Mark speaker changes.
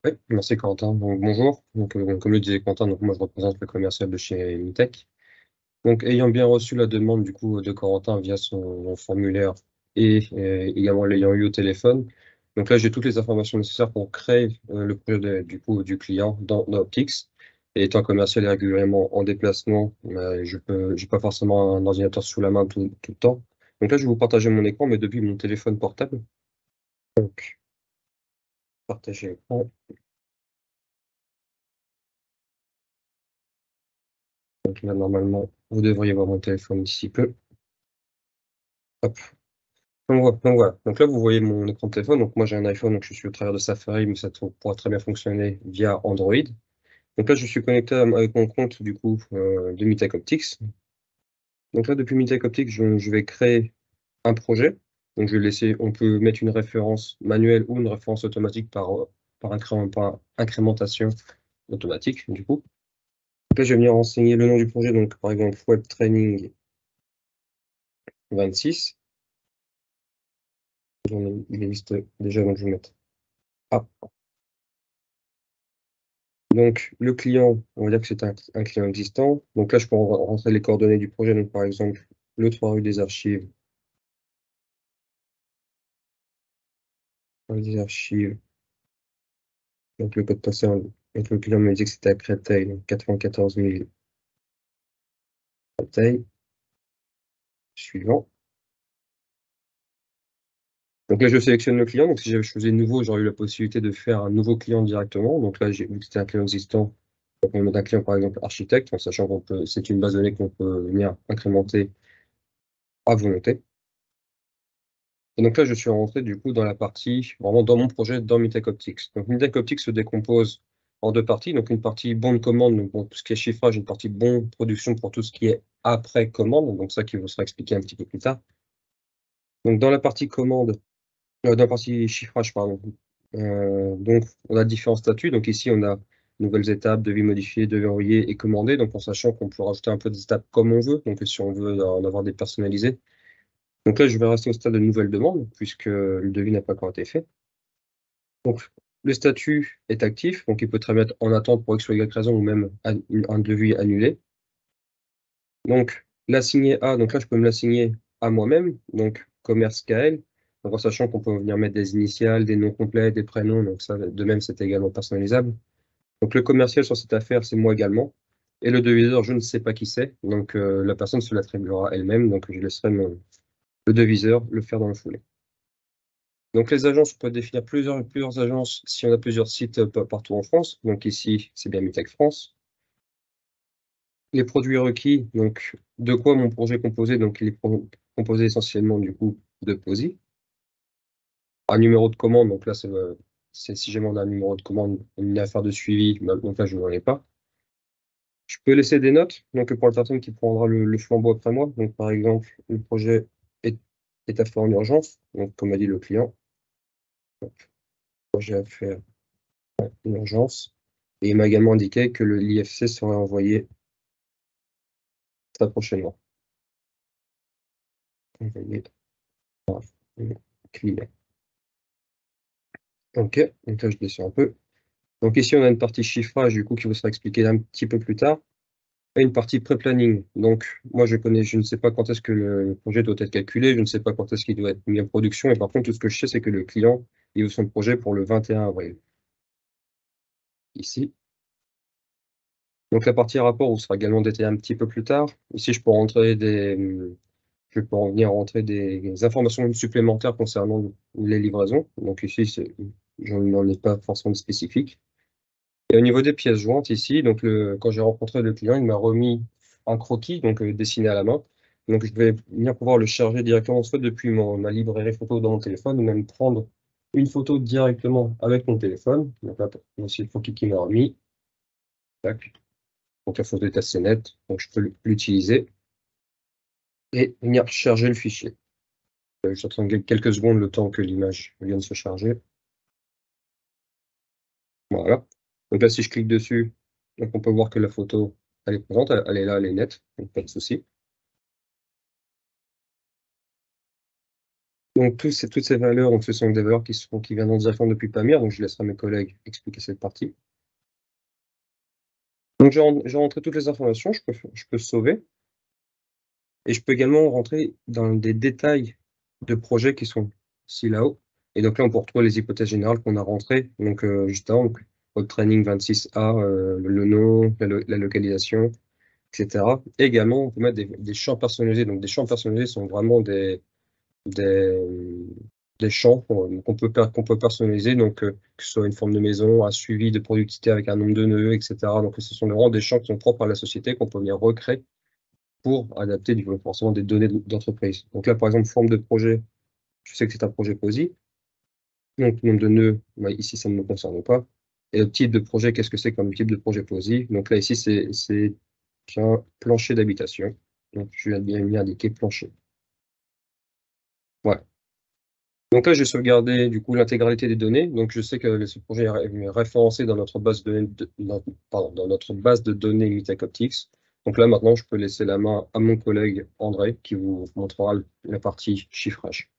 Speaker 1: Oui, merci Quentin. Donc, bonjour. Comme le disait Quentin, moi je représente le commercial de chez Mitech. Donc, ayant bien reçu la demande du coup de Corentin via son formulaire et également l'ayant eu au téléphone, donc là j'ai toutes les informations nécessaires pour créer le projet du coup du client dans Optix. Et étant commercial et régulièrement en déplacement, j'ai pas forcément un ordinateur sous la main tout le temps. Donc là je vais vous partager mon écran, mais depuis mon téléphone portable. Donc, partager l'écran. Donc là normalement vous devriez voir mon téléphone d'ici peu. Hop. Donc voilà. Donc là, vous voyez mon écran de téléphone. Donc moi, j'ai un iPhone, donc je suis au travers de Safari, mais pourra très bien fonctionner via Android. Donc là, je suis connecté avec mon compte du coup de Mitech Optics. Donc là, depuis Mitech Optics, je vais créer un projet. Donc je vais laisser, on peut mettre une référence manuelle ou une référence automatique par incrémentation automatique du coup. Donc là, je vais venir renseigner le nom du projet. Donc par exemple, Web Training 26. Il existe déjà, donc je vais mettre A. Donc, le client, on va dire que c'est un client existant. Donc là, je peux rentrer les coordonnées du projet. Donc, par exemple, le 3 rue des Archives. Rue des Archives. Donc, le code postal. Donc, le client me dit que c'était à Créteil. Donc, 94 000 Créteil. Suivant. Donc là, je sélectionne le client. Donc, si j'avais choisi nouveau, j'aurais eu la possibilité de faire un nouveau client directement. Donc là, vu que c'était un client existant, on peut mettre un client, par exemple, architecte, en sachant c'est une base de données qu'on peut venir incrémenter à volonté. Et donc là, je suis rentré du coup dans la partie, vraiment dans mon projet, dans Mitech Optics. Donc Mitech Optics se décompose en deux parties. Donc une partie bon de commande, donc pour tout ce qui est chiffrage, une partie bon de production pour tout ce qui est après commande. Donc ça qui vous sera expliqué un petit peu plus tard. Donc dans la partie commande, dans la partie chiffrage, pardon. Donc on a différents statuts. Donc ici, on a nouvelles étapes, devis modifié, devis envoyé et commandé. Donc en sachant qu'on peut rajouter un peu des étapes comme on veut. Donc si on veut en avoir des personnalisées. Donc là, je vais rester au stade de nouvelle demande, puisque le devis n'a pas encore été fait. Donc, le statut est actif, donc il peut très bien être en attente pour X ou Y raison, ou même un devis annulé. Donc, l'assigner à, donc là, je peux me l'assigner à moi-même, donc commerce KL, donc en sachant qu'on peut venir mettre des initiales, des noms complets, des prénoms, donc ça, de même, c'est également personnalisable. Donc, le commercial sur cette affaire, c'est moi également. Et le deviseur, je ne sais pas qui c'est, donc la personne se l'attribuera elle-même, donc je laisserai le deviseur le faire dans le foulée. Donc les agences, on peut définir plusieurs agences si on a plusieurs sites partout en France. Donc ici, c'est bien Mitech France. Les produits requis, donc de quoi mon projet est composé? Donc il est composé essentiellement du coup de POSI. Un numéro de commande, donc là c'est si jamais on a un numéro de commande, une affaire de suivi, donc là je n'en ai pas. Je peux laisser des notes, donc pour la personne qui prendra le flambeau après moi. Donc par exemple, le projet est à faire en urgence, donc comme a dit le client, projet à faire en urgence. Et il m'a également indiqué que l'IFC serait envoyé très prochainement. Envoyé par le client. Ok, donc là je descends un peu. Donc ici on a une partie chiffrage du coup qui vous sera expliquée un petit peu plus tard. Et une partie pré-planning. Donc moi je ne sais pas quand est-ce que le projet doit être calculé, je ne sais pas quand est-ce qu'il doit être mis en production. Et par contre, tout ce que je sais, c'est que le client, il veut son projet pour le 21 avril. Ici. Donc la partie rapport vous sera également détaillée un petit peu plus tard. Ici, je peux en venir rentrer des informations supplémentaires concernant les livraisons. Donc ici, je n'en ai pas forcément de spécifique. Et au niveau des pièces jointes ici, donc quand j'ai rencontré le client, il m'a remis un croquis, donc dessiné à la main. Donc je vais venir pouvoir le charger directement, soit depuis ma librairie photo dans mon téléphone, ou même prendre une photo directement avec mon téléphone. Donc là, voici le croquis qu'il m'a remis. Tac. Donc la photo est assez nette, donc je peux l'utiliser et venir charger le fichier. J'attends quelques secondes le temps que l'image vienne se charger. Voilà. Donc là, si je clique dessus, donc on peut voir que la photo, elle est présente, elle est là, elle est nette, donc pas de souci. Donc, toutes ces valeurs, donc, ce sont des valeurs qui viendront directement depuis Pamir, donc je laisserai mes collègues expliquer cette partie. Donc, j'ai rentré toutes les informations, je peux sauver. Et je peux également rentrer dans des détails de projets qui sont ici là-haut. Et donc là, on peut retrouver les hypothèses générales qu'on a rentrées, donc juste avant, donc, code training 26A, le nom, la localisation, etc. Et également, on peut mettre des champs personnalisés. Donc des champs personnalisés sont vraiment des, des champs qu'on peut personnaliser, donc que ce soit une forme de maison, un suivi de productivité avec un nombre de nœuds, etc. Donc ce sont vraiment des champs qui sont propres à la société qu'on peut venir recréer pour adapter du coup, forcément des données d'entreprise. Donc là, par exemple, forme de projet, je sais que c'est un projet POSI. Donc, nombre de nœuds, ici, ça ne me concerne pas. Et le type de projet, qu'est-ce que c'est comme type de projet POSI? Donc là, ici, c'est un plancher d'habitation. Donc, je vais bien indiquer plancher. Voilà. Donc là, j'ai sauvegardé du coup l'intégralité des données. Donc, je sais que ce projet est référencé dans notre base de données, dans notre base de données Mitec Optics. Donc là, maintenant, je peux laisser la main à mon collègue André qui vous montrera la partie chiffrage.